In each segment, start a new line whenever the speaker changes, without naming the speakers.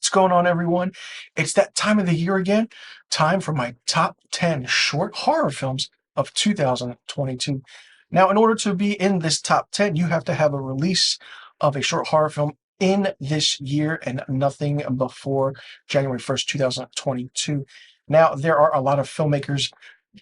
What's going on, everyone? It's that time of the year again. Time for my top 10 short horror films of 2022. Now, in order to be in this top 10, you have to have a release of a short horror film in this year and nothing before January 1st, 2022. Now, there are a lot of filmmakers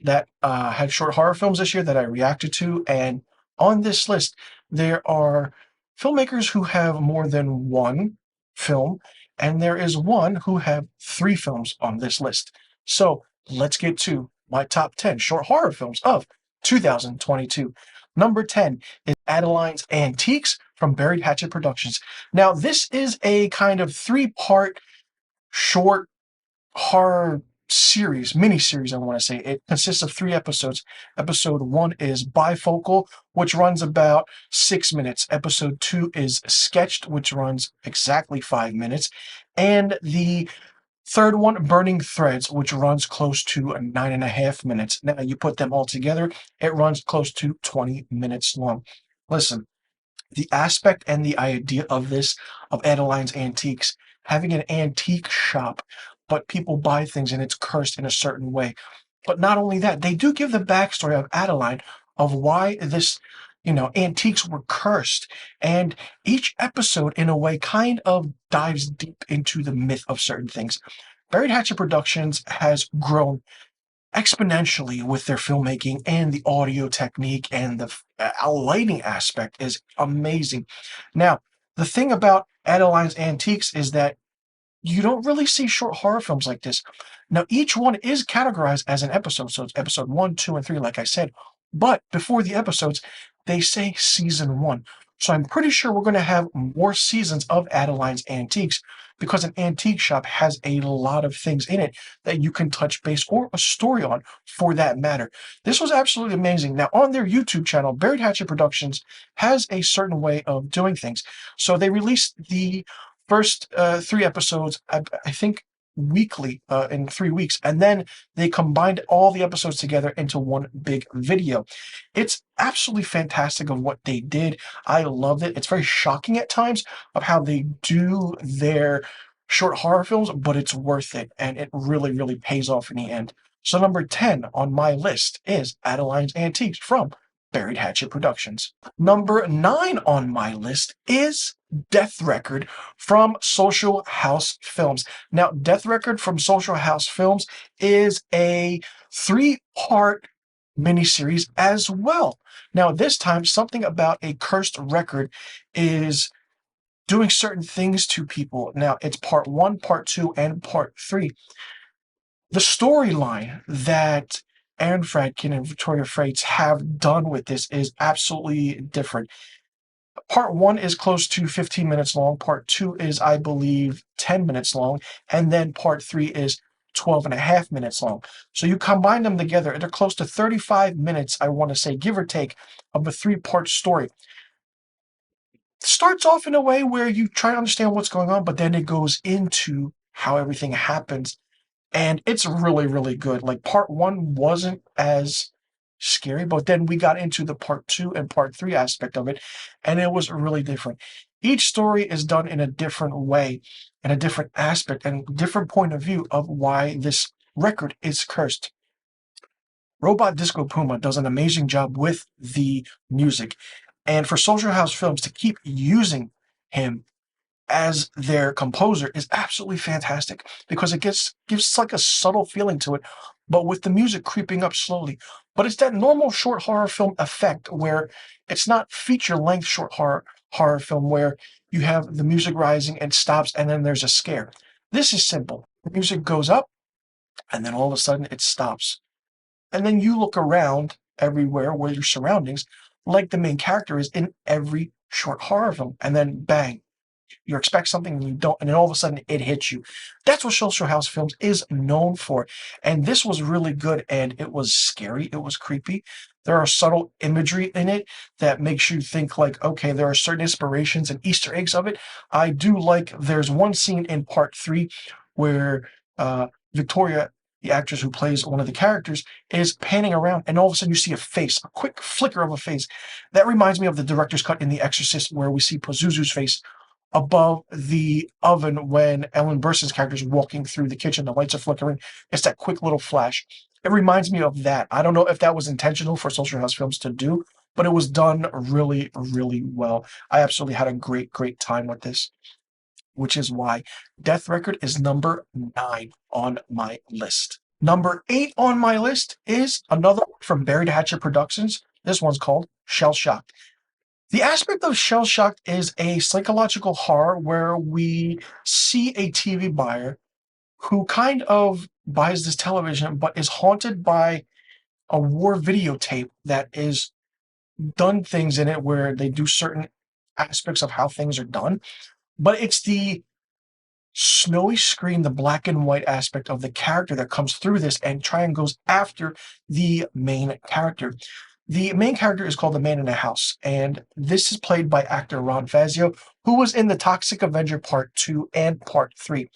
that had short horror films this year that I reacted to, and on this list, there are filmmakers who have more than one film, and there is one who have three films on this list. So let's get to my top 10 short horror films of 2022. Number 10 is Adeline's Antiques from Buried Hatchet Productions. Now, this is a kind of three-part short horror series, mini-series, I want to say. It consists of 3 episodes. Episode 1 is Bifocal, which runs about 6 minutes. Episode 2 is Sketched, which runs exactly 5 minutes. And the third one, Burning Threads, which runs close to 9.5 minutes. Now, you put them all together, it runs close to 20 minutes long. Listen, the aspect and the idea of this, of Adeline's Antiques, having an antique shop, but people buy things and it's cursed in a certain way. But not only that, they do give the backstory of Adeline, of why this, antiques were cursed. And each episode, in a way, kind of dives deep into the myth of certain things. Buried Hatchet Productions has grown exponentially with their filmmaking, and the audio technique and the lighting aspect is amazing. Now, the thing about Adeline's Antiques is that you don't really see short horror films like this. Now, each one is categorized as an episode. So it's episode 1, 2, and 3, like I said. But before the episodes, they say season 1. So I'm pretty sure we're going to have more seasons of Adeline's Antiques, because an antique shop has a lot of things in it that you can touch base or a story on, for that matter. This was absolutely amazing. Now, on their YouTube channel, Buried Hatchet Productions has a certain way of doing things. So they released the first 3 episodes, I think, weekly, in 3 weeks, and then they combined all the episodes together into one big video. It's absolutely fantastic of what they did. I loved it. It's very shocking at times of how they do their short horror films, but it's worth it, and it really, really pays off in the end. So number 10 on my list is Adeline's Antiques from Buried Hatchet Productions. Number 9 on my list is Death Record from Social House Films. Now, Death Record from Social House Films is a 3-part miniseries as well. Now, this time, something about a cursed record is doing certain things to people. Now, it's part 1, part 2, and part 3. The storyline that Aaron Fradkin and Victoria Freites have done with this is absolutely different. Part 1 is close to 15 minutes long. Part 2 is, I believe, 10 minutes long. And then part 3 is 12.5 minutes long. So you combine them together, and they're close to 35 minutes, I want to say, give or take, of a 3-part story. It starts off in a way where you try to understand what's going on, but then it goes into how everything happens. And it's really, really good. Like, part 1 wasn't as scary, but then we got into the part 2 and part 3 aspect of it, and it was really different. Each story is done in a different way, and a different aspect, and different point of view of why this record is cursed. Robot Disco Puma does an amazing job with the music, and for Social House Films to keep using him as their composer is absolutely fantastic, because it gives like a subtle feeling to it, but with the music creeping up slowly. But it's that normal short horror film effect, where it's not feature-length short horror film where you have the music rising and stops and then there's a scare. This is simple. The music goes up and then all of a sudden it stops. And then you look around everywhere where your surroundings, like the main character is in every short horror film, and then bang. You expect something and you don't, and then all of a sudden it hits you. That's what Social House Films is known for. And this was really good, and it was scary. It was creepy. There are subtle imagery in it that makes you think, like, okay, there are certain inspirations and Easter eggs of it. I do like, there's one scene in part 3 where Victoria, the actress who plays one of the characters, is panning around, and all of a sudden you see a face, a quick flicker of a face. That reminds me of the director's cut in The Exorcist, where we see Pazuzu's face above the oven when Ellen Burstyn's character is walking through the kitchen. The lights are flickering. It's that quick little flash. It reminds me of that. I don't know if that was intentional for Social House Films to do, but it was done really, really well. I absolutely had a great, great time with this, which is why Death Record is number 9 on my list. Number 8 on my list is another one from Buried Hatchet Productions. This one's called Shell Shocked. The aspect of Shell Shocked is a psychological horror where we see a TV buyer who kind of buys this television but is haunted by a war videotape that is done things in it where they do certain aspects of how things are done. But it's the snowy screen, the black and white aspect of the character that comes through this and try and goes after the main character. The main character is called the Man in the House, and this is played by actor Ron Fazio, who was in the Toxic Avenger Part 2 and Part 3.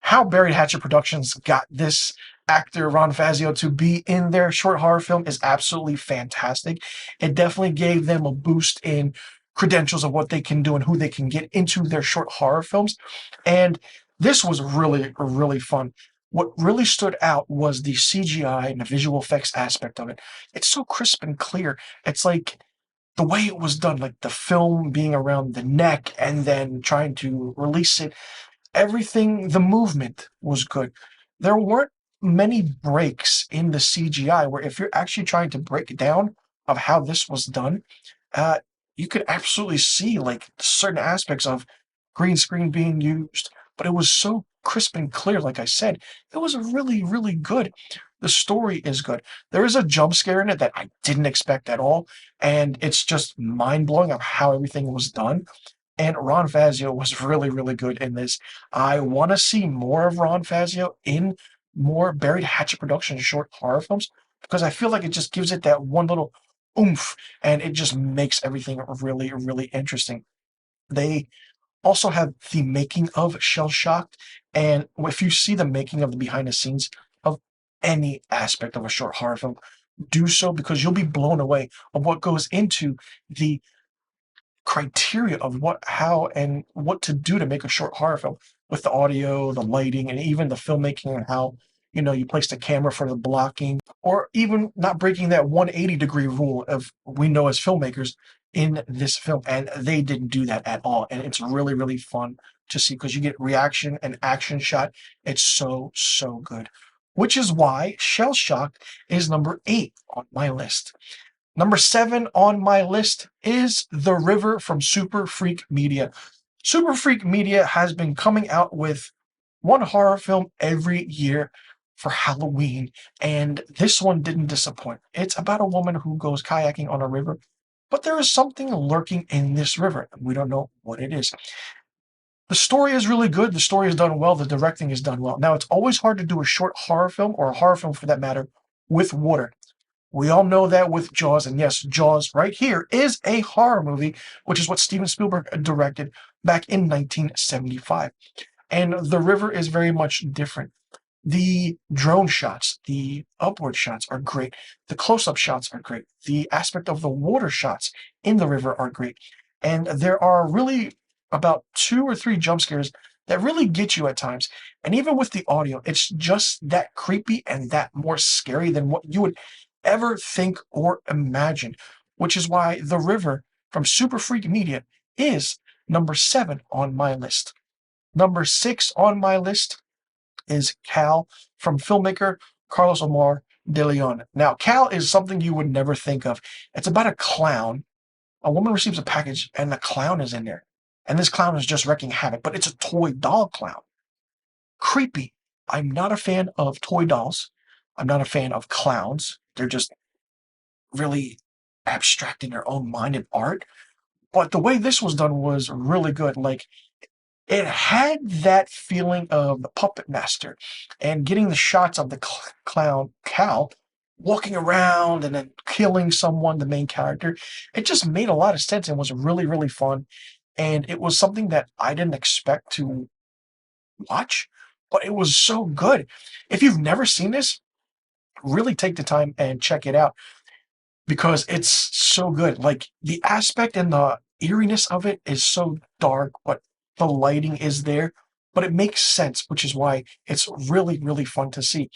How Buried Hatchet Productions got this actor Ron Fazio to be in their short horror film is absolutely fantastic. It definitely gave them a boost in credentials of what they can do and who they can get into their short horror films. And this was really, really fun. What really stood out was the CGI and the visual effects aspect of it. It's so crisp and clear. It's like the way it was done, like the film being around the neck and then trying to release it, everything, the movement was good. There weren't many breaks in the CGI where if you're actually trying to break down of how this was done, uh, you could absolutely see like certain aspects of green screen being used, but it was so crisp and clear. Like I said, it was really, really good. The story is good. There is a jump scare in it that I didn't expect at all, and it's just mind blowing of how everything was done. And Ron Fazio was really, really good in this. I want to see more of Ron Fazio in more Buried Hatchet Productions short horror films because I feel like it just gives it that one little oomph and it just makes everything really, really interesting. They also have the making of Shell Shocked, and if you see the making of the behind the scenes of any aspect of a short horror film, do so because you'll be blown away of what goes into the criteria of what, how, and what to do to make a short horror film with the audio, the lighting, and even the filmmaking and how you place the camera for the blocking, or even not breaking that 180-degree rule of we know as filmmakers in this film. And they didn't do that at all. And it's really, really fun to see because you get reaction and action shot. It's so, so good. Which is why Shell Shock is number 8 on my list. Number 7 on my list is The River from Super Freak Media. Super Freak Media has been coming out with one horror film every year for Halloween, and this one didn't disappoint. It's about a woman who goes kayaking on a river, but there is something lurking in this river, and we don't know what it is. The story is really good. The story is done well. The directing is done well. Now, it's always hard to do a short horror film, or a horror film for that matter, with water. We all know that with Jaws, and yes, Jaws right here is a horror movie, which is what Steven Spielberg directed back in 1975. And The River is very much different. The drone shots, the upward shots are great. The close-up shots are great. The aspect of the water shots in the river are great. And there are really about 2 or 3 jump scares that really get you at times. And even with the audio, it's just that creepy and that more scary than what you would ever think or imagine, which is why The River from Super Freak Media is number 7 on my list. Number 6 on my list is Cal from filmmaker Carlos Omar de Leon. Now, Cal is something you would never think of. It's about a clown. A woman receives a package and the clown is in there. And this clown is just wreaking havoc, but it's a toy doll clown. Creepy. I'm not a fan of toy dolls. I'm not a fan of clowns. They're just really abstract in their own mind and art. But the way this was done was really good. Like, it had that feeling of the Puppet Master and getting the shots of the clown Cal walking around and then killing someone, the main character. It just made a lot of sense and was really, really fun. And it was something that I didn't expect to watch, but it was so good. If you've never seen this, really take the time and check it out because it's so good. Like the aspect and the eeriness of it is so dark, but the lighting is there, but it makes sense, which is why it's really, really fun to see.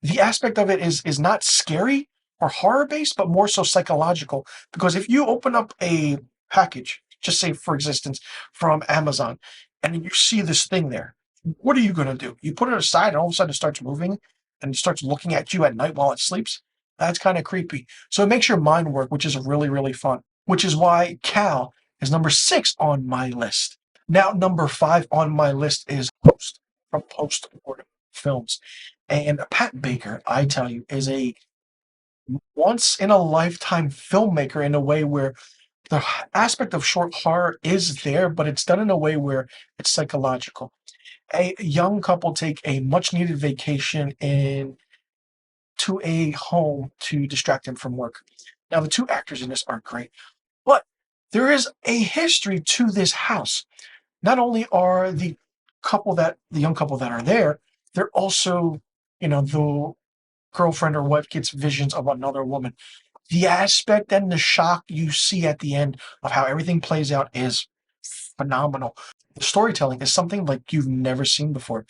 The aspect of it is not scary or horror based, but more so psychological. Because if you open up a package, just say for existence, from Amazon, and you see this thing there, what are you going to do? You put it aside, and all of a sudden it starts moving and it starts looking at you at night while it sleeps. That's kind of creepy. So it makes your mind work, which is really, really fun. Which is why Cal is number 6 on my list. Now, number 5 on my list is Host from Post Mortem Films. And Pat Baker, I tell you, is a once in a lifetime filmmaker in a way where the aspect of short horror is there, but it's done in a way where it's psychological. A young couple take a much needed vacation in to a home to distract them from work. Now, the two actors in this are great, but there is a history to this house. Not only are the young couple that are there, they're also, the girlfriend or wife gets visions of another woman. The aspect and the shock you see at the end of how everything plays out is phenomenal. The storytelling is something like you've never seen before.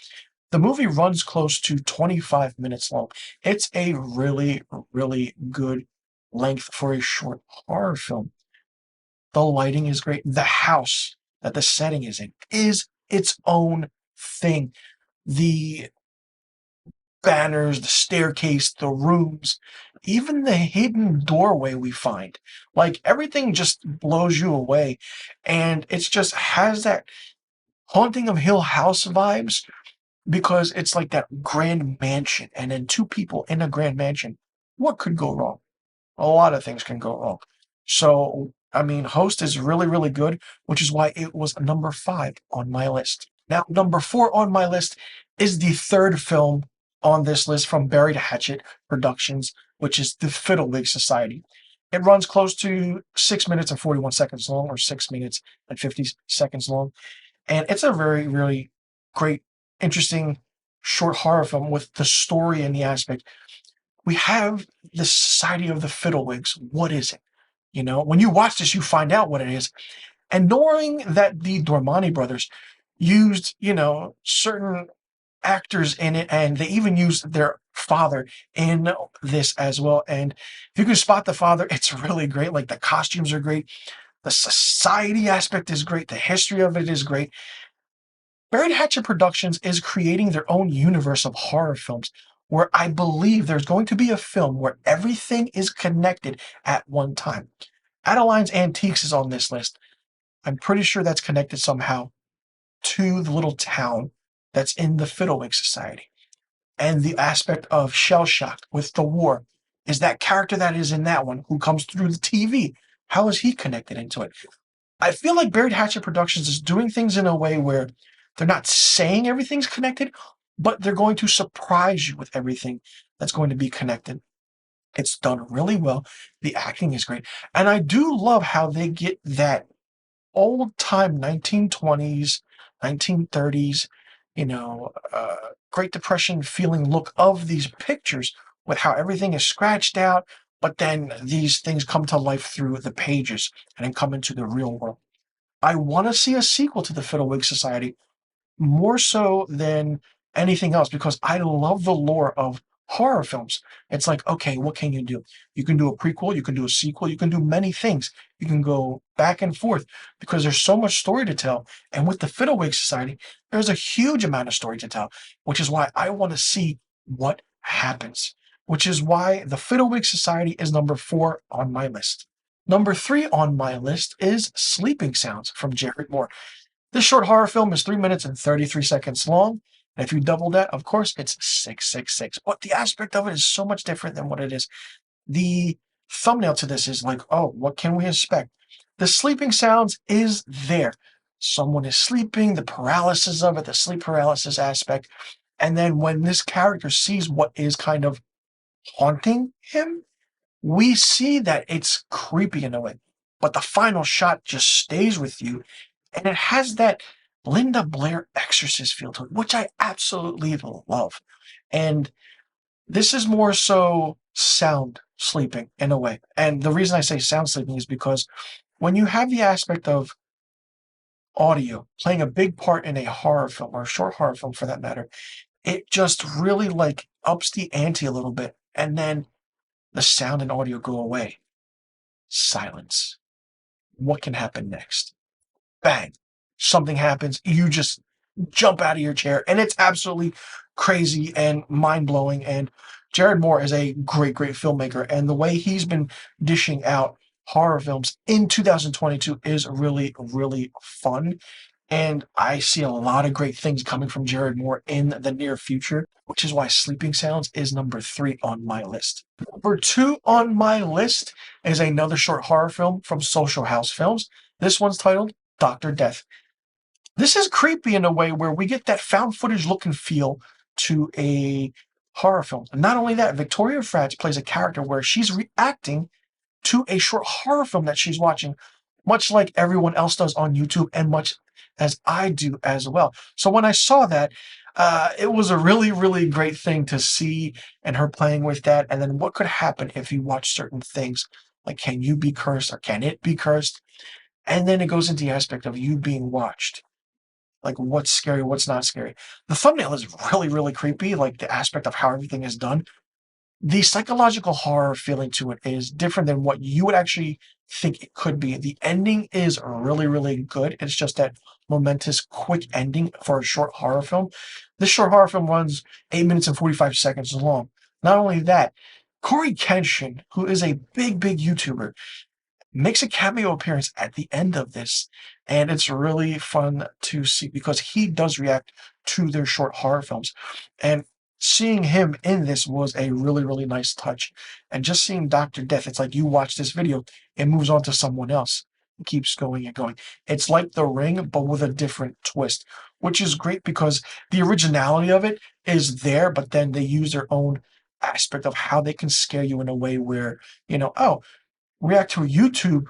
The movie runs close to 25 minutes long. It's a really, really good length for a short horror film. The lighting is great. The house that the setting is in is its own thing. The banners, the staircase, the rooms, even the hidden doorway we find. Like everything just blows you away. And it's just has that Haunting of Hill House vibes because it's like that grand mansion and then two people in a grand mansion. What could go wrong? A lot of things can go wrong. So, I mean, Host is really, really good, which is why it was number 5 on my list. Now, number 4 on my list is the third film on this list from Buried Hatchet Productions, which is The Fiddlewig Society. It runs close to 6 minutes and 41 seconds long, or 6 minutes and 50 seconds long. And it's a very, really great, interesting short horror film with the story and the aspect. We have the Society of the Fiddlewigs. What is it? When you watch this, you find out what it is. And knowing that the Dormani brothers used, certain actors in it, and they even used their father in this as well. And if you can spot the father, it's really great. Like the costumes are great. The society aspect is great. The history of it is great. Buried Hatchet Productions is creating their own universe of horror films where I believe there's going to be a film where everything is connected at one time. Adeline's Antiques is on this list. I'm pretty sure that's connected somehow to the little town that's in the Fiddlewig Society. And the aspect of Shell Shock with the war is that character that is in that one who comes through the TV. How is he connected into it? I feel like Buried Hatchet Productions is doing things in a way where they're not saying everything's connected, but they're going to surprise you with everything that's going to be connected. It's done really well. The acting is great. And I do love how they get that old time 1920s, 1930s, Great Depression feeling look of these pictures with how everything is scratched out, but then these things come to life through the pages and then come into the real world. I want to see a sequel to the Fiddlewig Society more so than anything else because I love the lore of horror films. It's like, okay, what can you do? You can do a prequel, you can do a sequel, you can do many things. You can go back and forth because there's so much story to tell. And with the Fiddlewig Society, there's a huge amount of story to tell, which is why I want to see what happens, which is why the Fiddlewig Society is number 4 on my list. Number 3 on my list is Sleeping Sounds from Jared Moore. This short horror film is 3 minutes and 33 seconds long. And if you double that, of course, it's 666. But the aspect of it is so much different than what it is. The thumbnail to this is like, oh, what can we expect? The sleeping sounds is there. Someone is sleeping, the paralysis of it, the sleep paralysis aspect. And then when this character sees what is kind of haunting him, we see that it's creepy in a way. But the final shot just stays with you and it has that Linda Blair Exorcist feel to it, which I absolutely love. And this is more so sound sleeping in a way. And the reason I say sound sleeping is because when you have the aspect of audio playing a big part in a horror film or a short horror film for that matter, it just really like ups the ante a little bit. And then the sound and audio go away. Silence. What can happen next? Bang. Something happens. You just jump out of your chair. And it's absolutely crazy and mind blowing. And Jared Moore is a great, great filmmaker. And the way he's been dishing out horror films in 2022 is really, really fun. And I see a lot of great things coming from Jared Moore in the near future, which is why Sleeping Sounds is number 3 on my list. Number 2 on my list is another short horror film from Social House Films. This one's titled Dr. Death. This is creepy in a way where we get that found footage look and feel to a horror film. And not only that, Victoria Frats plays a character where she's reacting to a short horror film that she's watching, much like everyone else does on YouTube and much as I do as well. So when I saw that, it was a really, really great thing to see and her playing with that. And then what could happen if you watch certain things? Like, can you be cursed or can it be cursed? And then it goes into the aspect of you being watched. Like, what's scary, what's not scary. The thumbnail is really, really creepy, like the aspect of how everything is done. The psychological horror feeling to it is different than what you would actually think it could be. The ending is really, really good. It's just that momentous, quick ending for a short horror film. This short horror film runs 8 minutes and 45 seconds long. Not only that, Corey Kenshin, who is a big, big YouTuber, makes a cameo appearance at the end of this. And it's really fun to see because he does react to their short horror films. And seeing him in this was a really, really nice touch. And just seeing Dr. Death, it's like you watch this video, it moves on to someone else. It keeps going and going. It's like The Ring, but with a different twist, which is great because the originality of it is there, but then they use their own aspect of how they can scare you in a way where, oh, react to a YouTube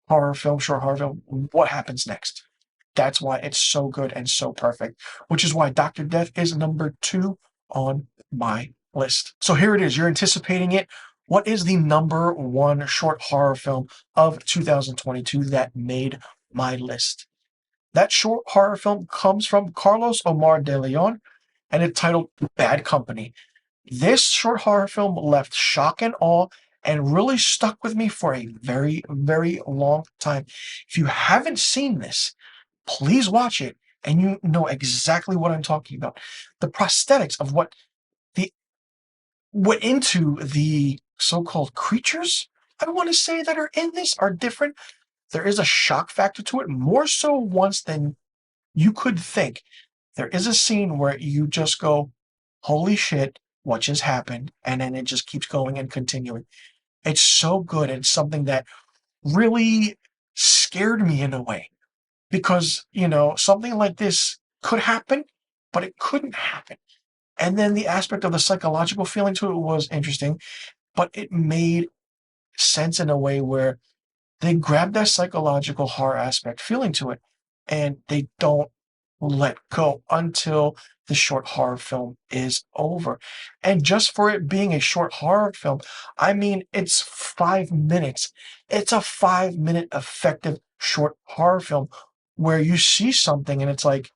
horror film, short horror film, what happens next? That's why it's so good and so perfect, which is why Dr. Death is number 2 on my list. So here it is. You're anticipating it. What is the number 1 short horror film of 2022 that made my list? That short horror film comes from Carlos Omar de Leon, and it's titled Bad Company. This short horror film left shock and awe and really stuck with me for a very, very long time. If you haven't seen this, please watch it and you know exactly what I'm talking about. The prosthetics of what the went into the so-called creatures, I want to say, that are in this are different. There is a shock factor to it, more so once than you could think. There is a scene where you just go, holy shit, what just happened? And then it just keeps going and continuing. It's so good. It's something that really scared me in a way because, something like this could happen, but it couldn't happen. And then the aspect of the psychological feeling to it was interesting, but it made sense in a way where they grab that psychological horror aspect feeling to it and they don't let go until the short horror film is over. And just for it being a short horror film, I mean, it's 5 minutes. It's a 5 minute effective short horror film where you see something and it's like,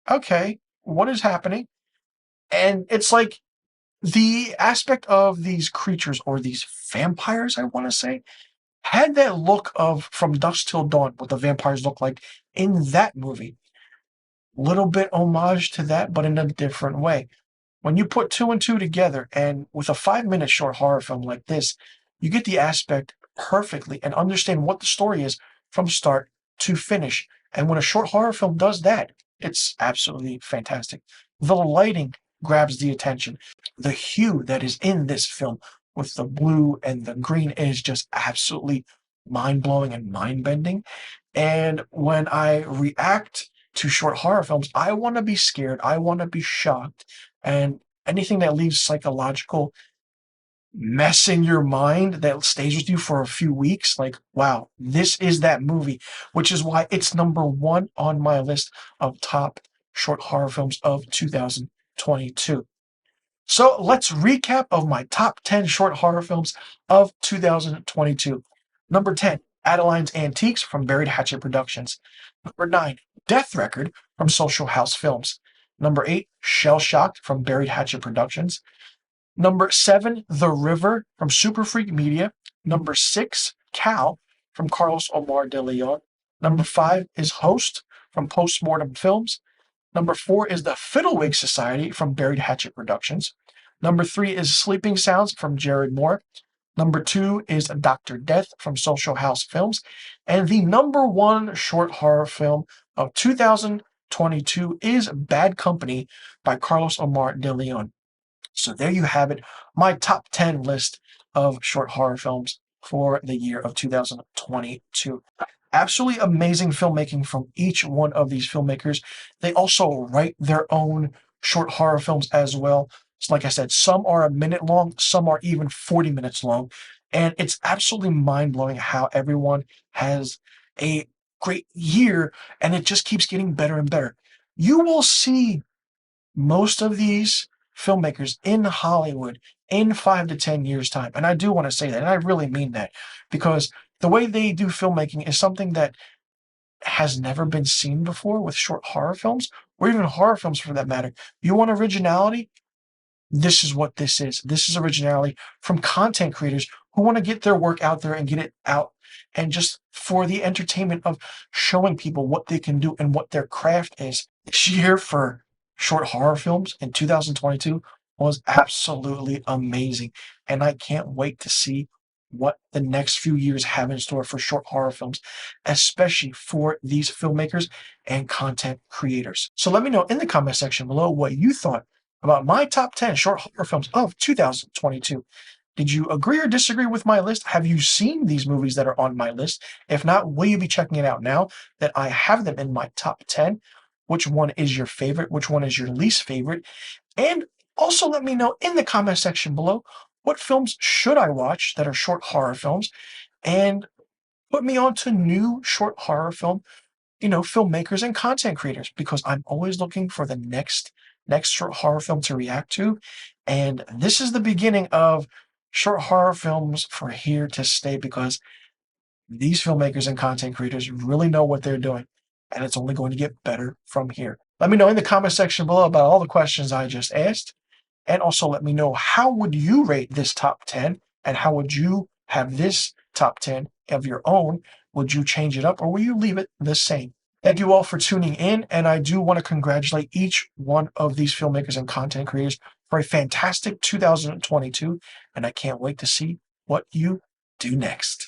okay, what is happening? And it's like the aspect of these creatures or these vampires, I want to say, had that look of From Dusk Till Dawn, what the vampires look like in that movie. Little bit homage to that, but in a different way. When you put 2 and 2 together, and with a 5 minute short horror film like this, you get the aspect perfectly and understand what the story is from start to finish. And when a short horror film does that, it's absolutely fantastic. The lighting grabs the attention. The hue that is in this film with the blue and the green is just absolutely mind blowing and mind bending. And when I react to short horror films, I want to be scared. I want to be shocked. And anything that leaves psychological mess in your mind that stays with you for a few weeks, like, wow, this is that movie, which is why it's number 1 on my list of top short horror films of 2022. So let's recap of my top 10 short horror films of 2022. Number 10, Adeline's Antiques from Buried Hatchet Productions. Number 9, Death Record from Social House Films. Number 8, Shell Shocked from Buried Hatchet Productions. Number 7, The River from Super Freak Media. Number 6, Cal from Carlos Omar de Leon. Number 5 is Host from Postmortem Films. Number 4 is The Fiddlewig Society from Buried Hatchet Productions. Number 3 is Sleeping Sounds from Jared Moore. Number 2 is Dr. Death from Social House Films. And the number 1 short horror film of 2022 is Bad Company by Carlos Omar de Leon. So there you have it, my top 10 list of short horror films for the year of 2022. Absolutely amazing filmmaking from each one of these filmmakers. They also write their own short horror films as well. So like I said, some are a minute long, some are even 40 minutes long. And it's absolutely mind-blowing how everyone has a great year and it just keeps getting better and better. You will see most of these filmmakers in Hollywood in 5 to 10 years' time. And I do want to say that, and I really mean that, because the way they do filmmaking is something that has never been seen before with short horror films, or even horror films for that matter. You want originality? This is what this is. This is originality from content creators who want to get their work out there and get it out, and just for the entertainment of showing people what they can do and what their craft is. This year for short horror films in 2022 was absolutely amazing, and I can't wait to see what the next few years have in store for short horror films, especially for these filmmakers and content creators. So let me know in the comment section below what you thought about my top 10 short horror films of 2022. Did you agree or disagree with my list? Have you seen these movies that are on my list? If not, will you be checking it out now that I have them in my top 10? Which one is your favorite? Which one is your least favorite? And also let me know in the comment section below, what films should I watch that are short horror films? And put me on to new short horror film, filmmakers and content creators, because I'm always looking for the next short horror film to react to. And this is the beginning of short horror films for here to stay, because these filmmakers and content creators really know what they're doing, and it's only going to get better from here. Let me know in the comment section below about all the questions I just asked, and also let me know, how would you rate this top 10, and how would you have this top 10 of your own? Would you change it up, or will you leave it the same? Thank you all for tuning in, and I do want to congratulate each one of these filmmakers and content creators for a fantastic 2022, and I can't wait to see what you do next.